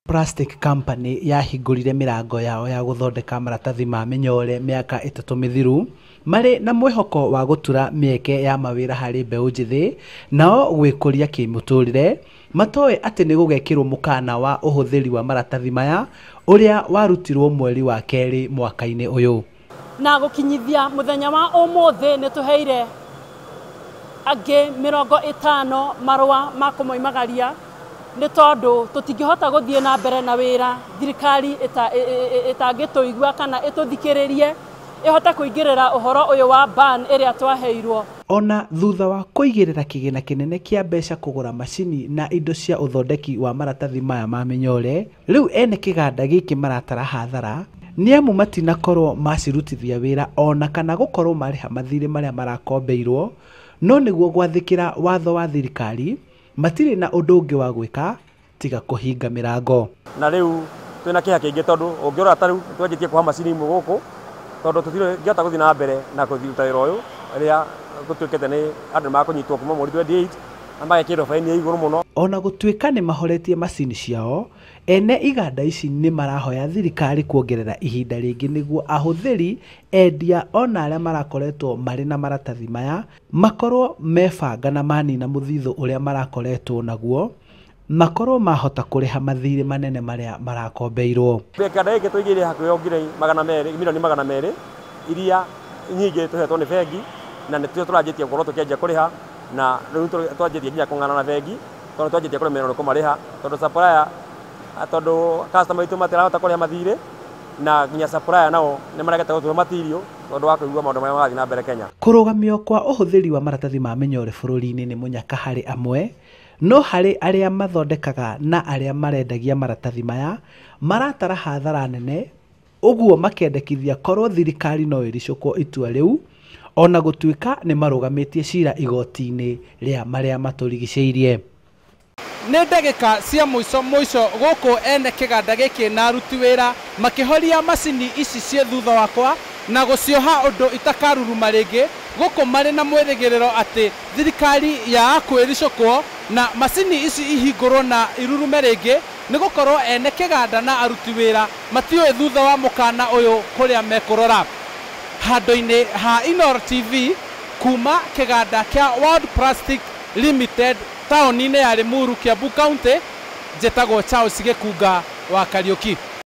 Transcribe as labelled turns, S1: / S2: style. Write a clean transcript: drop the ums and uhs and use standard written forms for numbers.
S1: Plastic Company yahingũrire mĩrango yao ya gũthondeka maratathi ma minyore mĩaka 3 mĩthiru marĩ na mwĩhoko wa gũtura mĩeke ya mawĩra harĩ mbeũ njĩthĩ nao gwĩkũria kĩmũtũrĩre, matoĩ atĩ nĩ gũgekĩrwo mũkana wa ũhũthĩri wa maratathi maya ũrĩa warutirwo mweri wa kerĩ mwaka-inĩ ũyũ.
S2: Na gũkinyithia mũthenya wa ũmũthĩ nĩ tũheire angĩ 50 marũa ma kũmoimagaria nĩ tondũ tũtingĩhota gũthiĩ na mbere na wĩra thirikari ĩtangĩtũigua kana ĩtũthikĩrĩrie ĩhote kũingĩrĩra ũhoro ũyũ wa ban ĩrĩa twaheirwo.
S1: Ona thutha wa kũigĩrĩra kĩgĩna kĩnene kĩa mbeca kũgũra macini na indo cia ũthondeki wa maratathi maya ma minyore, rĩu ene kĩganda gĩkĩ maratara hathara nĩ amu matinakorwo macirutithia wĩra ona kana gũkorwo marĩha mathirĩ marĩa marakombeirwo, no nĩguo gwathĩkĩra watho wa thirikari matirĩ na ũndũ ũngĩ wa gwĩka tiga kũhinga mĩrango.
S3: Na rĩu twĩna kĩeha kĩingĩ tondũ ũngĩrora ta rĩu twanjĩtie kuoha macini imwe gũkũ tondũ tũtingĩhota gũthiĩ na mbere na kũruta wĩra ũyũ rĩrĩa gũtuĩkĩte nĩ andũ makũnyitwo kuma mweri 28 na magekĩrwo faini ya igũrũ mũno.
S1: Ona gũtuĩka nĩ mahoretie macini ciao, ene iganda ici nĩ marahoya thirikari kuongerera ihinda rĩngĩ nĩguo ahũthĩri, endia ona arĩa marakoretwo marĩ na maratathi maya makorwo mebanga na manina mũthithũ ũrĩa marakoretwo naguo, makorwo mahota kũrĩha mathirĩ manene marĩa marakombeirwo.
S3: Kĩganda gĩkĩ tũigĩire hakuhĩ ngiri milioni 200 iria nyingĩ tũhetwo nĩ bengi na nĩ tũranjĩtie gũkorwo tũkĩanjia kũrĩha, na rĩu twanjĩtie nginya kũng'ana na bengi tondũ twanjĩtie kũremererwo kũmarĩha tondũ supplier tondũ customer aitũ matirahota kũrĩha mathirĩ na nginya supplier nao nĩ maregete gũtũhe material tondũ wa kũigua maũndũ marĩa marathiĩ na mbere Kenya.
S1: Kũrũgamio kwa ũhũthĩri wa maratathi ma minyore bũrũri-inĩ nĩ mũnyaka harĩ amwe, no harĩ arĩa mathondekaga na arĩa marendagia maratathi maya maratara hathara nene, ũguo makendekithia korwo thirikari no ĩricũkwo itua rĩu ona gũtuĩka nĩ marũgamĩtie cira igoti-inĩ rĩa marĩa matũrigicĩirie.
S4: Nĩ ndagĩka cia mũico gũkũ ene kĩganda gĩkĩ na aruti wĩra makĩhoria macini ici ciĩ thutha wakwa na gũcioha ũndũ itakaruruma rĩngĩ, gũkũ marĩ na mwĩrĩgĩrĩro atĩ thirikari ya kwĩricũkwo na macini ici ihingũrwo na irurume rĩngĩ, nĩ gũkorwo ene kĩganda na aruti wĩra matiũĩ thutha wa mũkana ũyũ kũrĩa mekũrora. Handũ-inĩ ha Inoro TV kuma kĩganda kĩa World Plastic Limited taũni-inĩ ya Limuru, Kiambu County, njĩtagwo Charles Gikunga wa Kariũki.